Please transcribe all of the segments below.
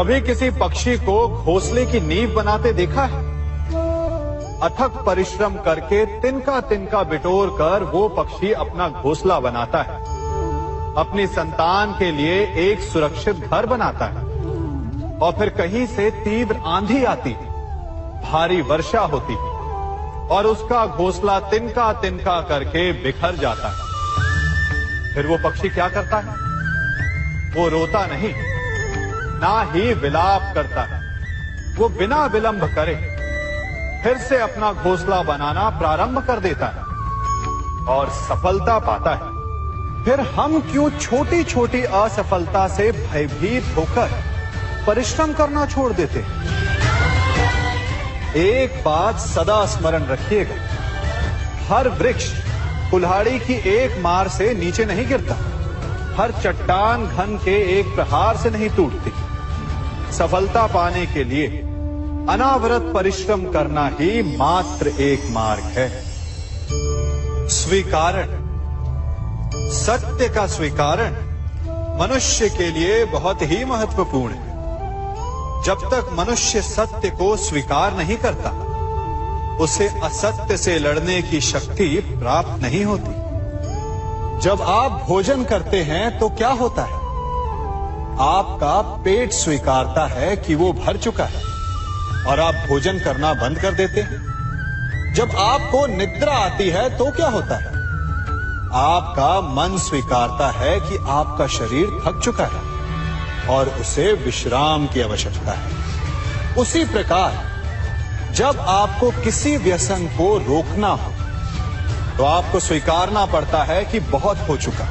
कभी किसी पक्षी को घोंसले की नींव बनाते देखा है? अथक परिश्रम करके तिनका तिनका बिटोर कर वो पक्षी अपना घोंसला बनाता है, अपनी संतान के लिए एक सुरक्षित घर बनाता है। और फिर कहीं से तीव्र आंधी आती, भारी वर्षा होती और उसका घोंसला तिनका तिनका करके बिखर जाता है। फिर वो पक्षी क्या करता है? वो रोता नहीं, ना ही विलाप करता है। वो बिना विलंब करे फिर से अपना घोंसला बनाना प्रारंभ कर देता है और सफलता पाता है। फिर हम क्यों छोटी छोटी असफलता से भयभीत होकर परिश्रम करना छोड़ देते हैं? एक बात सदा स्मरण रखिएगा, हर वृक्ष कुल्हाड़ी की एक मार से नीचे नहीं गिरता, हर चट्टान घन के एक प्रहार से नहीं टूटती। सफलता पाने के लिए अनावरत परिश्रम करना ही मात्र एक मार्ग है। स्वीकारण, सत्य का स्वीकारण मनुष्य के लिए बहुत ही महत्वपूर्ण है। जब तक मनुष्य सत्य को स्वीकार नहीं करता, उसे असत्य से लड़ने की शक्ति प्राप्त नहीं होती। जब आप भोजन करते हैं तो क्या होता है? आपका पेट स्वीकारता है कि वो भर चुका है और आप भोजन करना बंद कर देते हैं। जब आपको निद्रा आती है तो क्या होता है? आपका मन स्वीकारता है कि आपका शरीर थक चुका है और उसे विश्राम की आवश्यकता है। उसी प्रकार जब आपको किसी व्यसन को रोकना हो तो आपको स्वीकारना पड़ता है कि बहुत हो चुका,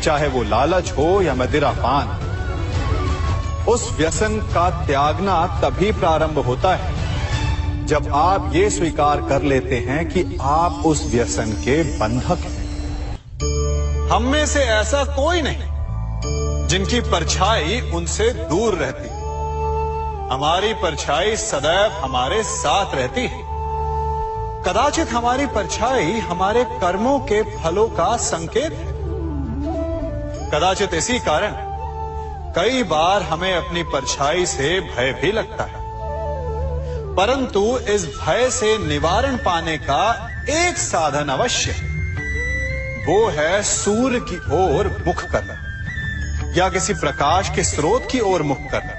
चाहे वो लालच हो या मदिरापान। उस व्यसन का त्यागना तभी प्रारंभ होता है जब आप ये स्वीकार कर लेते हैं कि आप उस व्यसन के बंधक हैं। हम में से ऐसा कोई नहीं जिनकी परछाई उनसे दूर रहती। हमारी परछाई सदैव हमारे साथ रहती है। कदाचित हमारी परछाई हमारे कर्मों के फलों का संकेत है। कदाचित इसी कारण कई बार हमें अपनी परछाई से भय भी लगता है, परंतु इस भय से निवारण पाने का एक साधन अवश्य है। वो है सूर्य की ओर मुख करना या किसी प्रकाश के स्रोत की ओर मुख करना,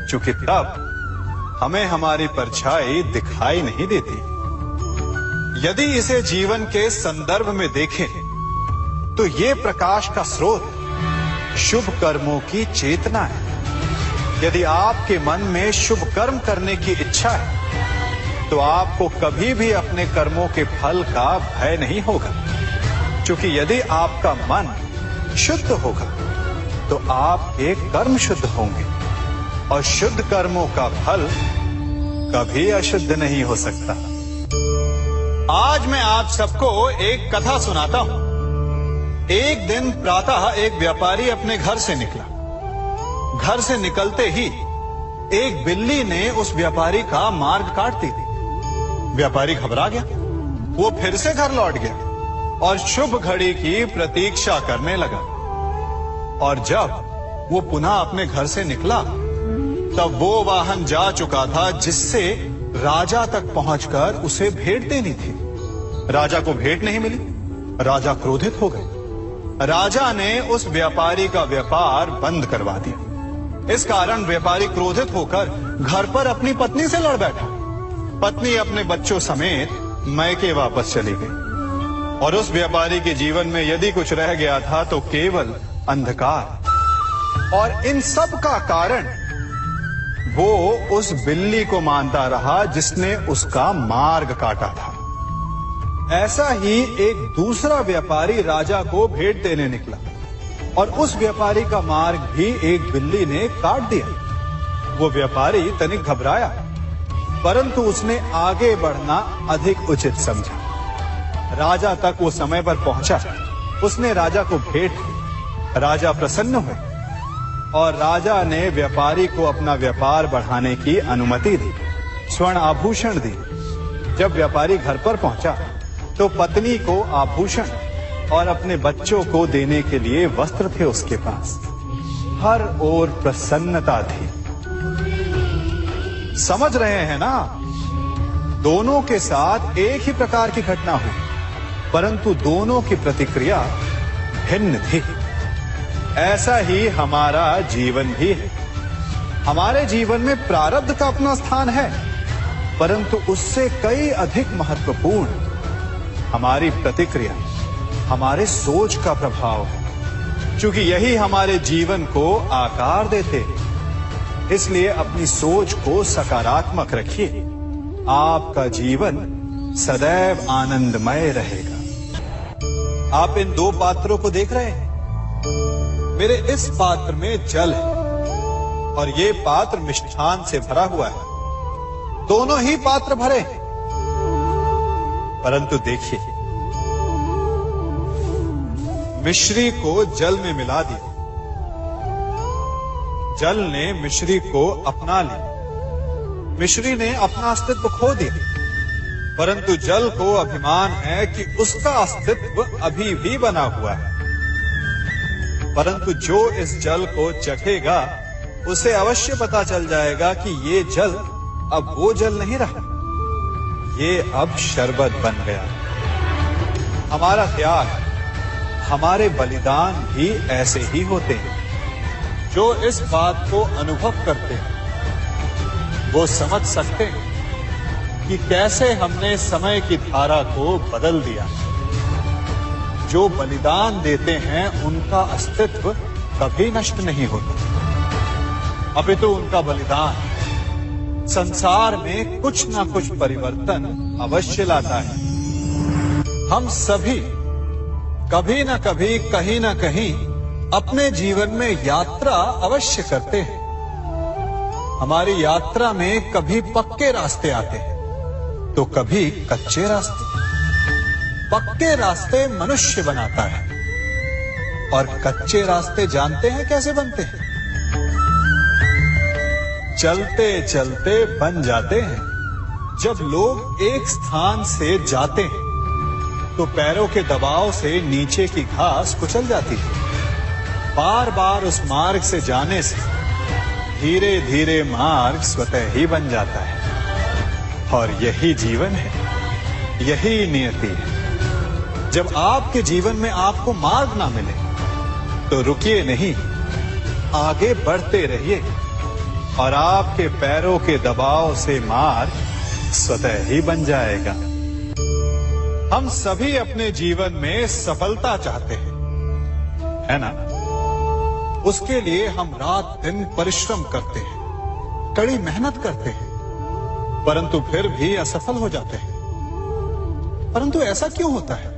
क्योंकि तब हमें हमारी परछाई दिखाई नहीं देती। यदि इसे जीवन के संदर्भ में देखें तो ये प्रकाश का स्रोत शुभ कर्मों की चेतना है। यदि आपके मन में शुभ कर्म करने की इच्छा है तो आपको कभी भी अपने कर्मों के फल का भय नहीं होगा, क्योंकि यदि आपका मन शुद्ध होगा तो आपके कर्म शुद्ध होंगे और शुद्ध कर्मों का फल कभी अशुद्ध नहीं हो सकता। आज मैं आप सबको एक कथा सुनाता हूं। एक दिन प्रातः एक व्यापारी अपने घर से निकला। घर से निकलते ही एक बिल्ली ने उस व्यापारी का मार्ग काट दी। व्यापारी घबरा गया। वो फिर से घर लौट गया और शुभ घड़ी की प्रतीक्षा करने लगा। और जब वो पुनः अपने घर से निकला तब वो वाहन जा चुका था जिससे राजा तक पहुंचकर उसे भेंट देनी थी। राजा को भेंट नहीं मिली। राजा क्रोधित हो गए। राजा ने उस व्यापारी का व्यापार बंद करवा दिया। इस कारण व्यापारी क्रोधित होकर घर पर अपनी पत्नी से लड़ बैठा। पत्नी अपने बच्चों समेत मैके वापस चली गई और उस व्यापारी के जीवन में यदि कुछ रह गया था तो केवल अंधकार। और इन सब का कारण वो उस बिल्ली को मानता रहा जिसने उसका मार्ग काटा था। ऐसा ही एक दूसरा व्यापारी राजा को भेंट देने निकला और उस व्यापारी का मार्ग भी एक बिल्ली ने काट दिया। वो व्यापारी तनिक घबराया, परंतु उसने आगे बढ़ना अधिक उचित समझा। राजा तक वो समय पर पहुंचा। उसने राजा को भेंट दी। राजा प्रसन्न हुए और राजा ने व्यापारी को अपना व्यापार बढ़ाने की अनुमति दी, स्वर्ण आभूषण दी। जब व्यापारी घर पर पहुंचा तो पत्नी को आभूषण और अपने बच्चों को देने के लिए वस्त्र थे उसके पास। हर ओर प्रसन्नता थी। समझ रहे हैं ना, दोनों के साथ एक ही प्रकार की घटना हुई, परंतु दोनों की प्रतिक्रिया भिन्न थी। ऐसा ही हमारा जीवन भी है। हमारे जीवन में प्रारब्ध का अपना स्थान है, परंतु उससे कई अधिक महत्वपूर्ण हमारी प्रतिक्रिया, हमारे सोच का प्रभाव है। क्योंकि यही हमारे जीवन को आकार देते हैं। इसलिए अपनी सोच को सकारात्मक रखिए। आपका जीवन सदैव आनंदमय रहेगा। आप इन दो पात्रों को देख रहे हैं। मेरे इस पात्र में जल है और ये पात्र मिष्ठान से भरा हुआ है। दोनों ही पात्र भरे हैं, परंतु देखिए, मिश्री को जल में मिला दिया, जल ने मिश्री को अपना लिया, मिश्री ने अपना अस्तित्व खो दिया। परंतु जल को अभिमान है कि उसका अस्तित्व अभी भी बना हुआ है। परंतु जो इस जल को चखेगा उसे अवश्य पता चल जाएगा कि ये जल अब वो जल नहीं रहा, ये अब शरबत बन गया। हमारा त्याग, हमारे बलिदान भी ऐसे ही होते हैं। जो इस बात को अनुभव करते हैं वो समझ सकते हैं कि कैसे हमने समय की धारा को बदल दिया। जो बलिदान देते हैं उनका अस्तित्व कभी नष्ट नहीं होता, अपितु उनका बलिदान संसार में कुछ ना कुछ परिवर्तन अवश्य लाता है। हम सभी कभी ना कभी, कहीं ना कहीं अपने जीवन में यात्रा अवश्य करते हैं। हमारी यात्रा में कभी पक्के रास्ते आते हैं तो कभी कच्चे रास्ते। पक्के रास्ते मनुष्य बनाता है और कच्चे रास्ते जानते हैं कैसे बनते हैं? चलते चलते बन जाते हैं। जब लोग एक स्थान से जाते हैं तो पैरों के दबाव से नीचे की घास कुचल जाती है। बार बार उस मार्ग से जाने से धीरे धीरे मार्ग स्वतः ही बन जाता है। और यही जीवन है, यही नियति है। जब आपके जीवन में आपको मार्ग ना मिले तो रुकिए नहीं, आगे बढ़ते रहिए और आपके पैरों के दबाव से मार्ग स्वतः ही बन जाएगा। हम सभी अपने जीवन में सफलता चाहते हैं, है ना? उसके लिए हम रात दिन परिश्रम करते हैं, कड़ी मेहनत करते हैं, परंतु फिर भी असफल हो जाते हैं। परंतु ऐसा क्यों होता है?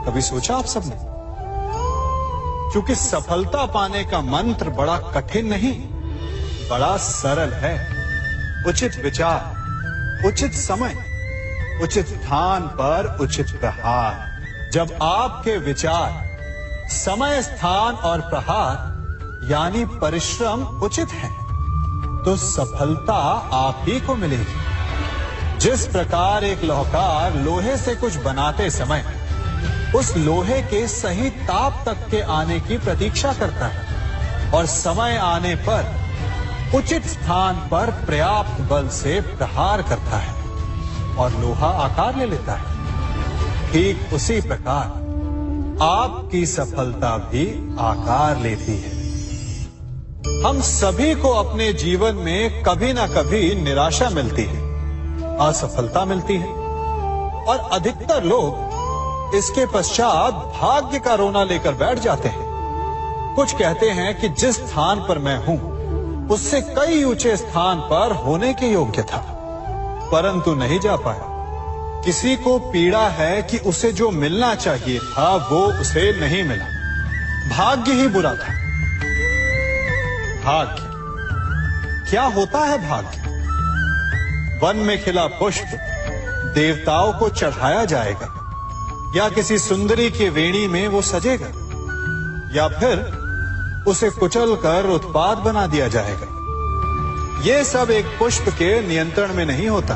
कभी सोचा आप सबने? क्योंकि सफलता पाने का मंत्र बड़ा कठिन नहीं, बड़ा सरल है। उचित विचार, उचित समय, उचित स्थान पर उचित प्रहार। जब आपके विचार, समय, स्थान और प्रहार यानी परिश्रम उचित है तो सफलता आप ही को मिलेगी। जिस प्रकार एक लोहार लोहे से कुछ बनाते समय उस लोहे के सही ताप तक के आने की प्रतीक्षा करता है और समय आने पर उचित स्थान पर पर्याप्त बल से प्रहार करता है और लोहा आकार ले लेता है, ठीक उसी प्रकार आपकी सफलता भी आकार लेती है। हम सभी को अपने जीवन में कभी ना कभी निराशा मिलती है, असफलता मिलती है और अधिकतर लोग इसके पश्चात भाग्य का रोना लेकर बैठ जाते हैं। कुछ कहते हैं कि जिस स्थान पर मैं हूं उससे कई ऊंचे स्थान पर होने के योग्य था, परंतु नहीं जा पाया। किसी को पीड़ा है कि उसे जो मिलना चाहिए था वो उसे नहीं मिला, भाग्य ही बुरा था। भाग्य क्या होता है? भाग्य वन में खिला पुष्प देवताओं को चढ़ाया जाएगा, या किसी सुंदरी की वेणी में वो सजेगा, या फिर उसे कुचलकर उत्पाद बना दिया जाएगा। ये सब एक पुष्प के नियंत्रण में नहीं होता,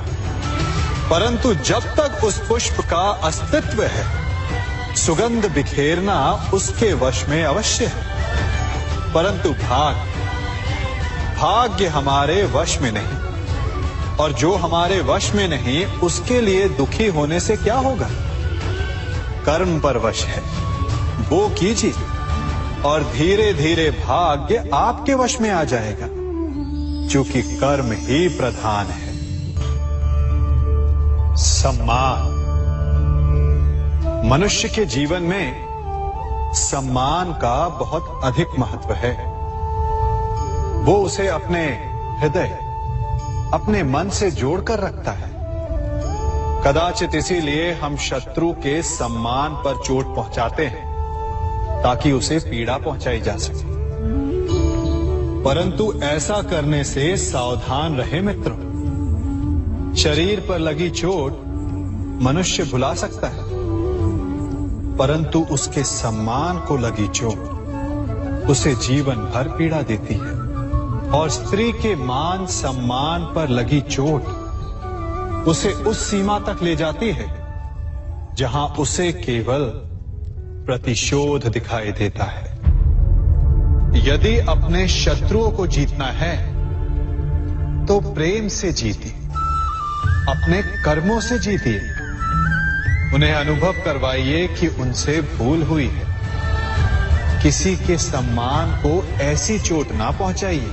परंतु जब तक उस पुष्प का अस्तित्व है सुगंध बिखेरना उसके वश में अवश्य है। परंतु भाग्य हमारे वश में नहीं, और जो हमारे वश में नहीं उसके लिए दुखी होने से क्या होगा। कर्म पर वश है, वो कीजिए और धीरे धीरे भाग्य आपके वश में आ जाएगा, क्योंकि कर्म ही प्रधान है। सम्मान। मनुष्य के जीवन में सम्मान का बहुत अधिक महत्व है। वो उसे अपने हृदय, अपने मन से जोड़कर रखता है। कदाचित इसीलिए हम शत्रु के सम्मान पर चोट पहुंचाते हैं, ताकि उसे पीड़ा पहुंचाई जा सके। परंतु ऐसा करने से सावधान रहे मित्रों। शरीर पर लगी चोट मनुष्य भुला सकता है, परंतु उसके सम्मान को लगी चोट उसे जीवन भर पीड़ा देती है। और स्त्री के मान सम्मान पर लगी चोट उसे उस सीमा तक ले जाती है जहां उसे केवल प्रतिशोध दिखाई देता है। यदि अपने शत्रुओं को जीतना है तो प्रेम से जीतिए, अपने कर्मों से जीतिए। उन्हें अनुभव करवाइए कि उनसे भूल हुई है। किसी के सम्मान को ऐसी चोट ना पहुंचाइए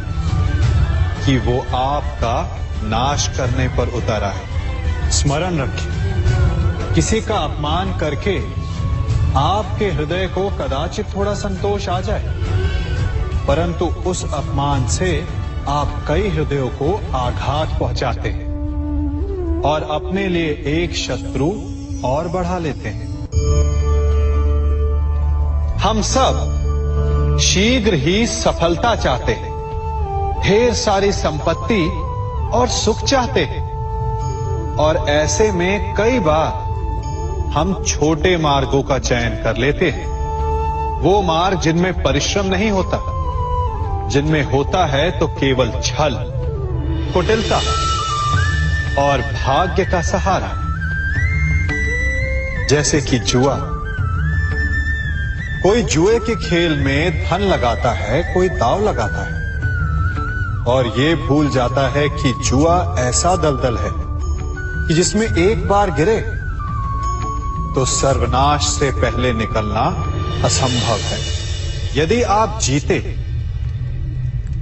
कि वो आपका नाश करने पर उतर आए। स्मरण रखिए, किसी का अपमान करके आपके हृदय को कदाचित थोड़ा संतोष आ जाए, परंतु उस अपमान से आप कई हृदयों को आघात पहुंचाते हैं और अपने लिए एक शत्रु और बढ़ा लेते हैं। हम सब शीघ्र ही सफलता चाहते हैं, ढेर सारी संपत्ति और सुख चाहते हैं, और ऐसे में कई बार हम छोटे मार्गों का चयन कर लेते हैं। वो मार्ग जिनमें परिश्रम नहीं होता, जिनमें होता है तो केवल छल, कुटिलता और भाग्य का सहारा। जैसे कि जुआ। कोई जुए के खेल में धन लगाता है, कोई दांव लगाता है, और ये भूल जाता है कि जुआ ऐसा दलदल है कि जिसमें एक बार गिरे तो सर्वनाश से पहले निकलना असंभव है। यदि आप जीते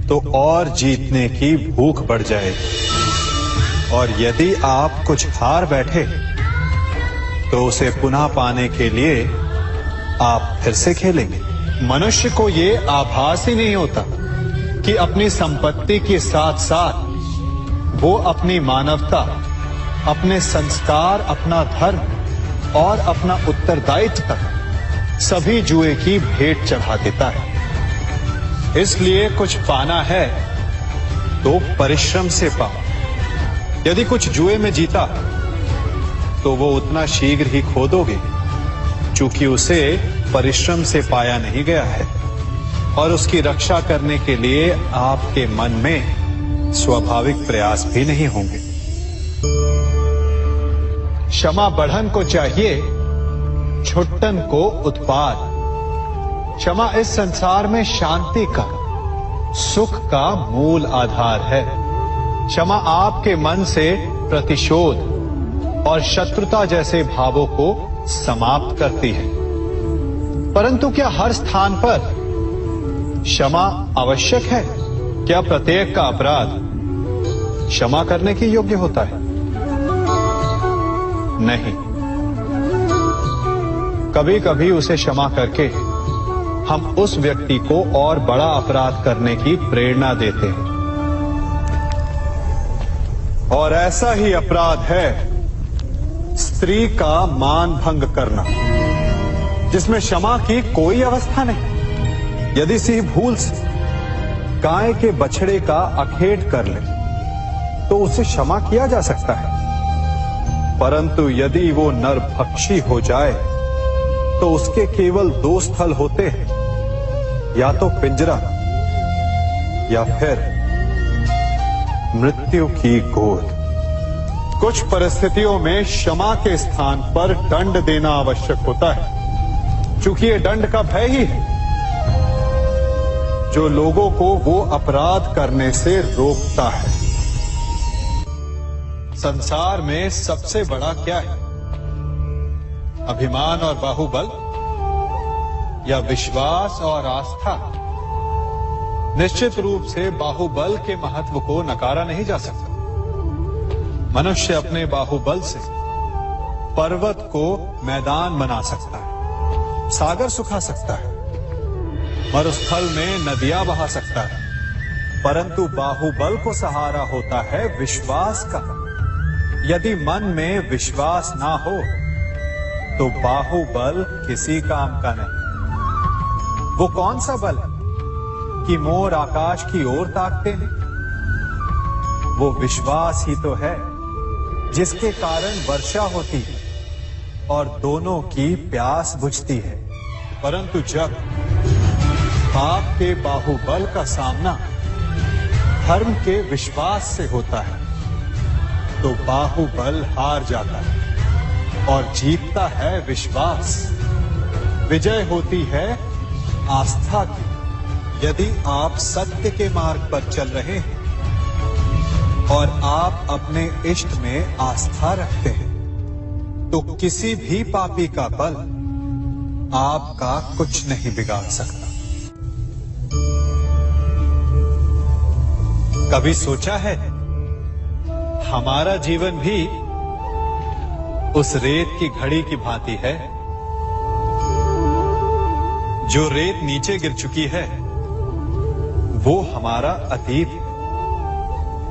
तो और जीतने की भूख बढ़ जाएगी, और यदि आप कुछ हार बैठे तो उसे पुनः पाने के लिए आप फिर से खेलेंगे। मनुष्य को ये आभास ही नहीं होता कि अपनी संपत्ति के साथ साथ वो अपनी मानवता, अपने संस्कार, अपना धर्म और अपना उत्तरदायित्व तक सभी जुए की भेंट चढ़ा देता है। इसलिए कुछ पाना है तो परिश्रम से पाओ। यदि कुछ जुए में जीता तो वो उतना शीघ्र ही खो दोगे, चूंकि उसे परिश्रम से पाया नहीं गया है, और उसकी रक्षा करने के लिए आपके मन में स्वाभाविक प्रयास भी नहीं होंगे। क्षमा बढ़न को चाहिए, छुट्टन को उत्पाद। क्षमा इस संसार में शांति का, सुख का मूल आधार है। क्षमा आपके मन से प्रतिशोध और शत्रुता जैसे भावों को समाप्त करती है। परंतु क्या हर स्थान पर क्षमा आवश्यक है? क्या प्रत्येक का अपराध क्षमा करने के योग्य होता है? नहीं। कभी कभी उसे क्षमा करके हम उस व्यक्ति को और बड़ा अपराध करने की प्रेरणा देते हैं, और ऐसा ही अपराध है स्त्री का मान भंग करना, जिसमें क्षमा की कोई अवस्था नहीं। यदि सिंह भूल से गाय के बछड़े का अखेट कर ले तो उसे क्षमा किया जा सकता है, परंतु यदि वो नरभक्षी हो जाए तो उसके केवल दो स्थल होते हैं, या तो पिंजरा या फिर मृत्यु की गोद। कुछ परिस्थितियों में क्षमा के स्थान पर दंड देना आवश्यक होता है, क्योंकि ये दंड का भय ही है। जो लोगों को वो अपराध करने से रोकता है। संसार में सबसे बड़ा क्या है? अभिमान और बाहुबल या विश्वास और आस्था? निश्चित रूप से बाहुबल के महत्व को नकारा नहीं जा सकता। मनुष्य अपने बाहुबल से पर्वत को मैदान बना सकता है, सागर सुखा सकता है, मरुस्थल में नदियां बहा सकता है, परंतु बाहुबल को सहारा होता है विश्वास का। यदि मन में विश्वास ना हो तो बाहुबल किसी काम का नहीं। वो कौन सा बल है कि मोर आकाश की ओर ताकते हैं? वो विश्वास ही तो है जिसके कारण वर्षा होती है और दोनों की प्यास बुझती है। परंतु जब पाप के बाहुबल का सामना धर्म के विश्वास से होता है तो बाहुबल हार जाता है और जीतता है विश्वास। विजय होती है आस्था की। यदि आप सत्य के मार्ग पर चल रहे हैं और आप अपने इष्ट में आस्था रखते हैं तो किसी भी पापी का बल आपका कुछ नहीं बिगाड़ सकता। कभी सोचा है हमारा जीवन भी उस रेत की घड़ी की भांति है? जो रेत नीचे गिर चुकी है वो हमारा अतीत है,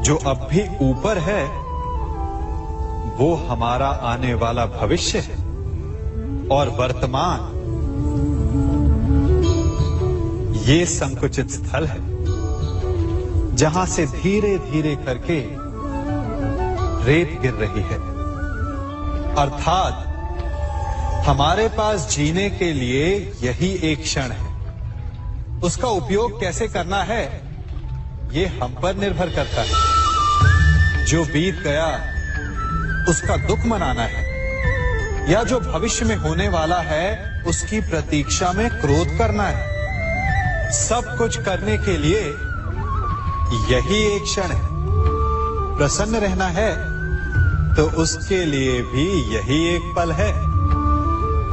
जो अब भी ऊपर है वो हमारा आने वाला भविष्य है, और वर्तमान ये संकुचित स्थल है जहां से धीरे धीरे करके रेत गिर रही है। अर्थात हमारे पास जीने के लिए यही एक क्षण है। उसका उपयोग कैसे करना है ये हम पर निर्भर करता है। जो बीत गया उसका दुख मनाना है या जो भविष्य में होने वाला है उसकी प्रतीक्षा में क्रोध करना है। सब कुछ करने के लिए यही एक क्षण है। प्रसन्न रहना है तो उसके लिए भी यही एक पल है।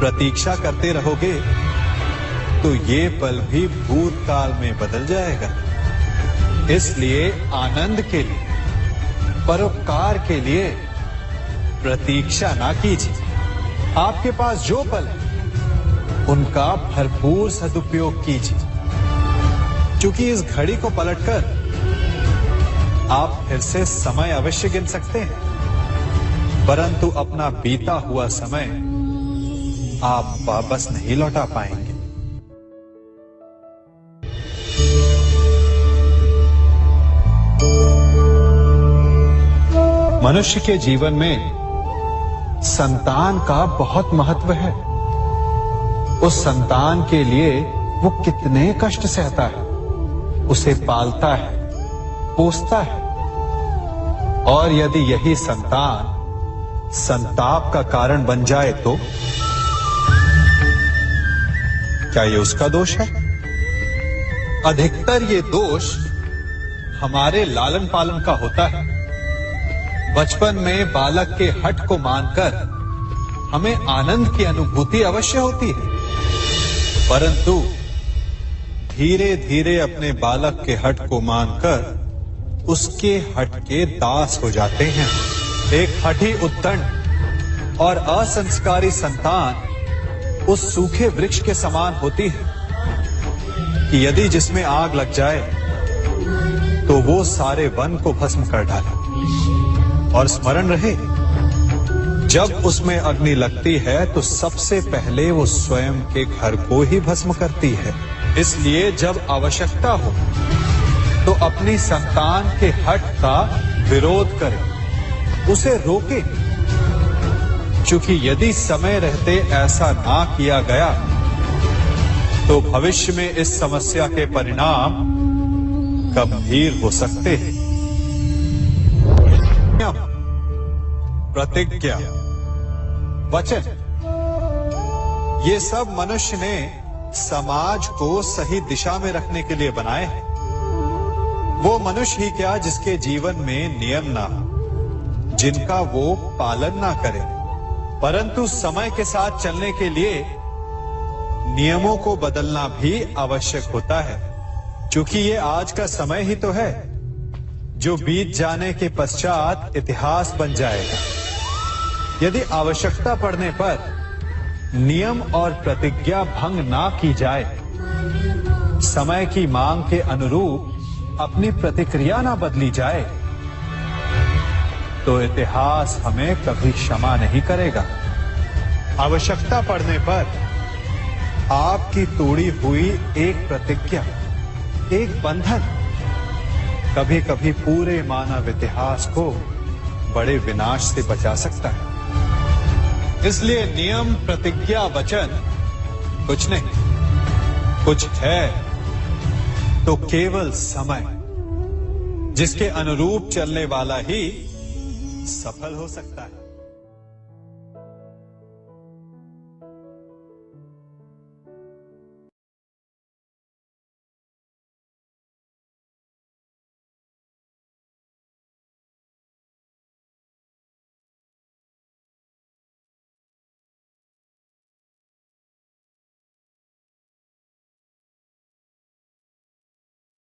प्रतीक्षा करते रहोगे तो ये पल भी भूतकाल में बदल जाएगा। इसलिए आनंद के लिए, परोपकार के लिए प्रतीक्षा ना कीजिए। आपके पास जो पल है उनका भरपूर सदुपयोग कीजिए, क्योंकि इस घड़ी को पलटकर आप फिर से समय अवश्य गिन सकते हैं, परंतु अपना बीता हुआ समय आप वापस नहीं लौटा पाएंगे। मनुष्य के जीवन में संतान का बहुत महत्व है। उस संतान के लिए वो कितने कष्ट सहता है, उसे पालता है, पोसता है, और यदि यही संतान संताप का कारण बन जाए तो क्या ये उसका दोष है? अधिकतर ये दोष हमारे लालन पालन का होता है। बचपन में बालक के हठ को मानकर हमें आनंद की अनुभूति अवश्य होती है, परंतु धीरे धीरे अपने बालक के हठ को मानकर उसके हठ के दास हो जाते हैं। एक हठी उद्दंड और असंस्कारी संतान उस सूखे वृक्ष के समान होती है कि यदि जिसमें आग लग जाए तो वो सारे वन को भस्म कर डाले। और स्मरण रहे, जब उसमें अग्नि लगती है तो सबसे पहले वो स्वयं के घर को ही भस्म करती है। इसलिए जब आवश्यकता हो तो अपनी संतान के हठ का विरोध करें, उसे रोके, क्योंकि यदि समय रहते ऐसा ना किया गया तो भविष्य में इस समस्या के परिणाम गंभीर हो सकते हैं। प्रतिज्ञा, वचन, ये सब मनुष्य ने समाज को सही दिशा में रखने के लिए बनाए हैं। वो मनुष्य ही क्या जिसके जीवन में नियम ना हो, जिनका वो पालन ना करे, परंतु समय के साथ चलने के लिए नियमों को बदलना भी आवश्यक होता है, क्योंकि ये आज का समय ही तो है जो बीत जाने के पश्चात इतिहास बन जाएगा। यदि आवश्यकता पड़ने पर नियम और प्रतिज्ञा भंग ना की जाए, समय की मांग के अनुरूप अपनी प्रतिक्रिया ना बदली जाए, तो इतिहास हमें कभी क्षमा नहीं करेगा। आवश्यकता पड़ने पर आपकी तोड़ी हुई एक प्रतिज्ञा, एक बंधन कभी कभी पूरे मानव इतिहास को बड़े विनाश से बचा सकता है। इसलिए नियम, प्रतिज्ञा, वचन कुछ नहीं, कुछ है तो केवल समय, जिसके अनुरूप चलने वाला ही सफल हो सकता है।